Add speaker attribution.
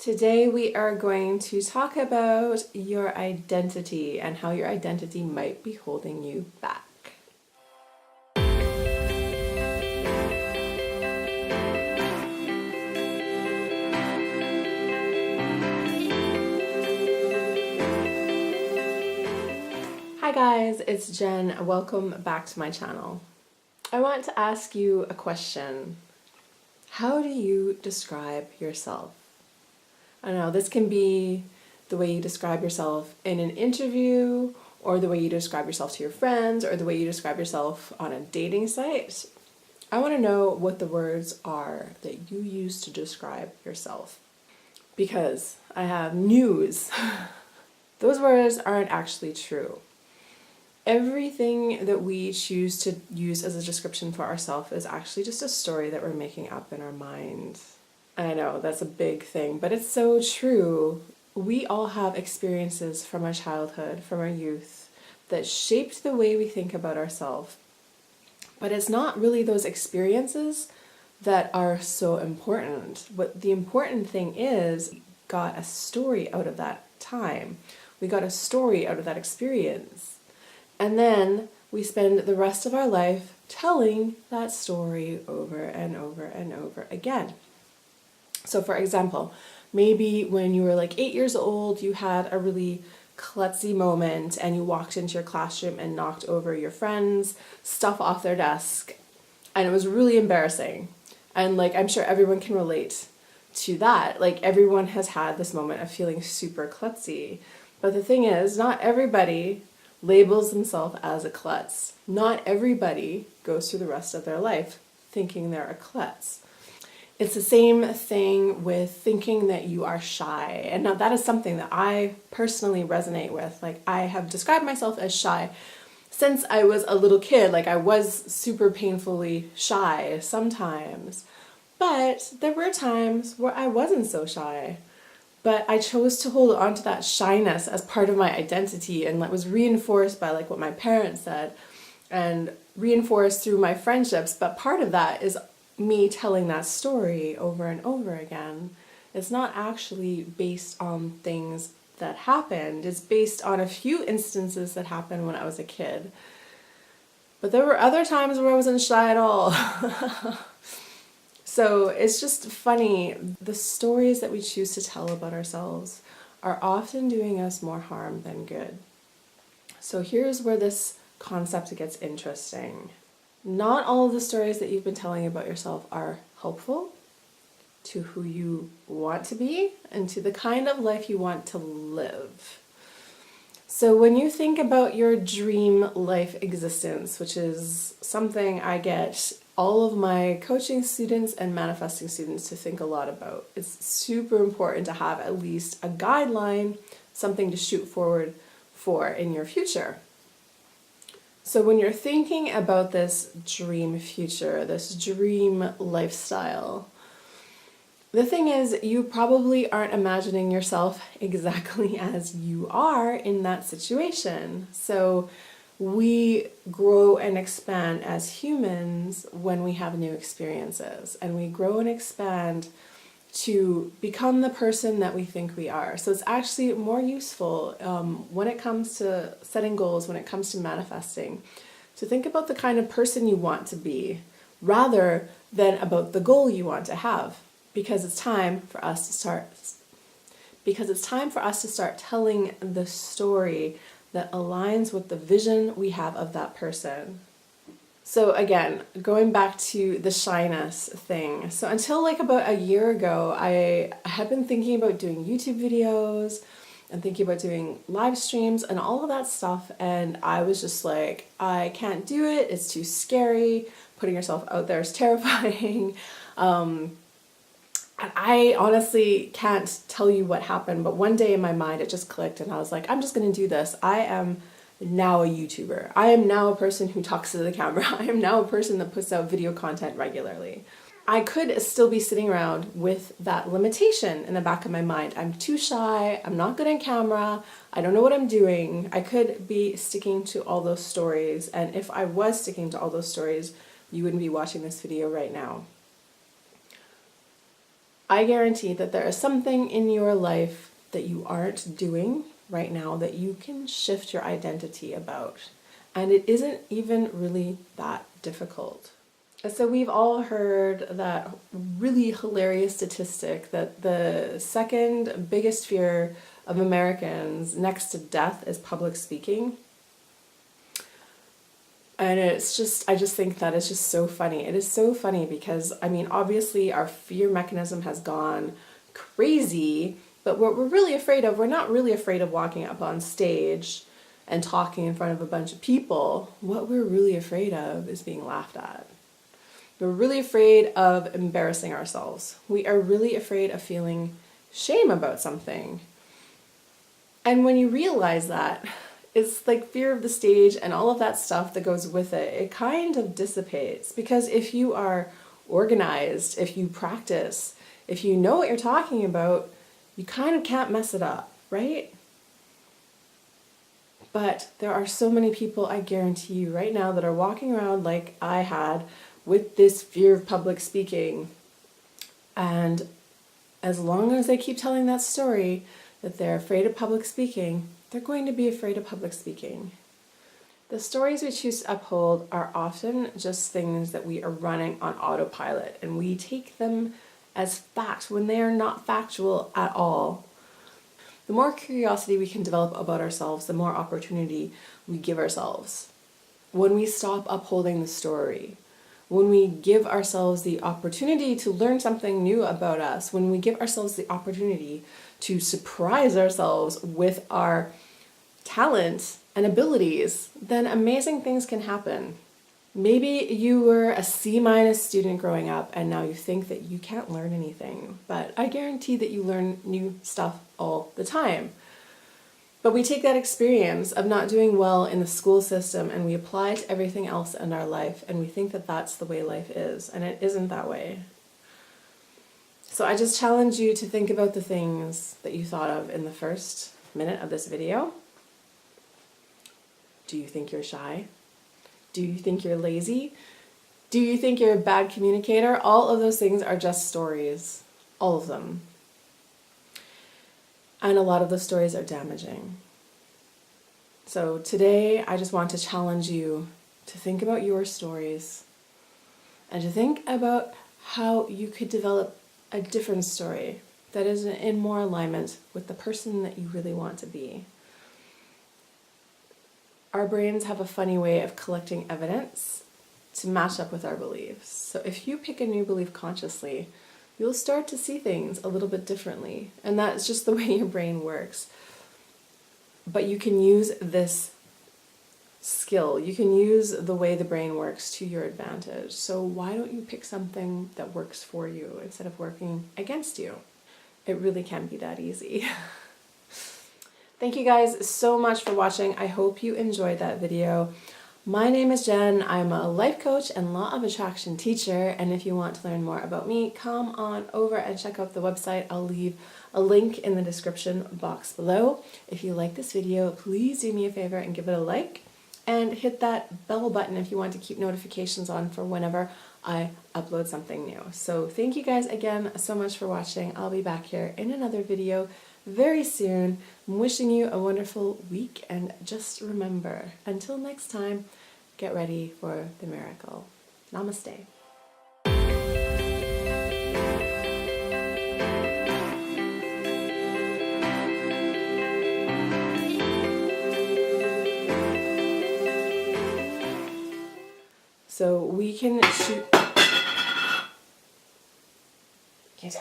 Speaker 1: Today we are going to talk about your identity and how your identity might be holding you back. Hi guys, it's Jen. Welcome back to my channel. I want to ask you a question. How do you describe yourself? I don't know, this can be the way you describe yourself in an interview, or the way you describe yourself to your friends, or the way you describe yourself on a dating site. I want to know what the words are that you use to describe yourself. Because I have news. Those words aren't actually true. Everything that we choose to use as a description for ourselves is actually just a story that we're making up in our mind. I know that's a big thing, but it's so true. We all have experiences from our childhood, from our youth, that shaped the way we think about ourselves. But it's not really those experiences that are so important. What the important thing is, we got a story out of that time. We got a story out of that experience. And then we spend the rest of our life telling that story over and over and over again. So for example, maybe when you were like 8 years old, you had a really klutzy moment and you walked into your classroom and knocked over your friend's stuff off their desk, and it was really embarrassing. And like, I'm sure everyone can relate to that. Like, everyone has had this moment of feeling super klutzy. But the thing is, not everybody labels themselves as a klutz. Not everybody goes through the rest of their life thinking they're a klutz. It's the same thing with thinking that you are shy. And now that is something that I personally resonate with. Like, I have described myself as shy since I was a little kid. Like, I was super painfully shy sometimes. But there were times where I wasn't so shy. But I chose to hold on to that shyness as part of my identity, and that was reinforced by like what my parents said and reinforced through my friendships. But part of that is me telling that story over and over again. It's not actually based on things that happened. It's based on a few instances that happened when I was a kid. But there were other times where I wasn't shy at all. So it's just funny. The stories that we choose to tell about ourselves are often doing us more harm than good. So here's where this concept gets interesting. Not all of the stories that you've been telling about yourself are helpful to who you want to be and to the kind of life you want to live. So when you think about your dream life existence, which is something I get all of my coaching students and manifesting students to think a lot about, it's super important to have at least a guideline, something to shoot forward for in your future. So when you're thinking about this dream future, this dream lifestyle, the thing is, you probably aren't imagining yourself exactly as you are in that situation. So we grow and expand as humans when we have new experiences, and we grow and expand to become the person that we think we are. So it's actually more useful when it comes to setting goals, when it comes to manifesting, to think about the kind of person you want to be rather than about the goal you want to have, because it's time for us to start telling the story that aligns with the vision we have of that person. So again, going back to the shyness thing. So until like about a year ago, I had been thinking about doing YouTube videos and thinking about doing live streams and all of that stuff. And I was just like, I can't do it. It's too scary. Putting yourself out there is terrifying. I honestly can't tell you what happened, but one day in my mind it just clicked and I was like, I'm just going to do this. I am now a YouTuber. I am now a person who talks to the camera. I am now a person that puts out video content regularly. I could still be sitting around with that limitation in the back of my mind. I'm too shy. I'm not good on camera. I don't know what I'm doing. I could be sticking to all those stories. And if I was sticking to all those stories, you wouldn't be watching this video right now. I guarantee that there is something in your life that you aren't doing right now that you can shift your identity about. And it isn't even really that difficult. So we've all heard that really hilarious statistic that the second biggest fear of Americans next to death is public speaking. And it's just, I just think that is just so funny. It is so funny because, I mean, obviously our fear mechanism has gone crazy, but what we're really afraid of, we're not really afraid of walking up on stage and talking in front of a bunch of people. What we're really afraid of is being laughed at. We're really afraid of embarrassing ourselves. We are really afraid of feeling shame about something. And when you realize that, it's like fear of the stage and all of that stuff that goes with it, it kind of dissipates. Because if you are organized, if you practice, if you know what you're talking about, you kind of can't mess it up, right? But there are so many people, I guarantee you right now, that are walking around like I had with this fear of public speaking. And as long as they keep telling that story that they're afraid of public speaking, they're going to be afraid of public speaking. The stories we choose to uphold are often just things that we are running on autopilot, and we take them as fact when they are not factual at all. The more curiosity we can develop about ourselves, the more opportunity we give ourselves. When we stop upholding the story, when we give ourselves the opportunity to learn something new about us, when we give ourselves the opportunity to surprise ourselves with our talent and abilities, then amazing things can happen. Maybe you were a C- student growing up and now you think that you can't learn anything, but I guarantee that you learn new stuff all the time. But we take that experience of not doing well in the school system and we apply it to everything else in our life, and we think that that's the way life is, and it isn't that way. So I just challenge you to think about the things that you thought of in the first minute of this video. Do you think you're shy? Do you think you're lazy? Do you think you're a bad communicator? All of those things are just stories. All of them. And a lot of those stories are damaging. So today, I just want to challenge you to think about your stories and to think about how you could develop a different story that is in more alignment with the person that you really want to be. Our brains have a funny way of collecting evidence to match up with our beliefs. So if you pick a new belief consciously, you'll start to see things a little bit differently. And that's just the way your brain works. But you can use this skill, you can use the way the brain works to your advantage. So why don't you pick something that works for you instead of working against you? It really can be that easy. Thank you guys so much for watching. I hope you enjoyed that video. My name is Jen. I'm a life coach and law of attraction teacher. And if you want to learn more about me, come on over and check out the website. I'll leave a link in the description box below. If you like this video, please do me a favor and give it a like. And hit that bell button if you want to keep notifications on for whenever I upload something new. So thank you guys again so much for watching. I'll be back here in another video very soon. I'm wishing you a wonderful week, and just remember, until next time, get ready for the miracle. Namaste. So we can shoot. Jenn.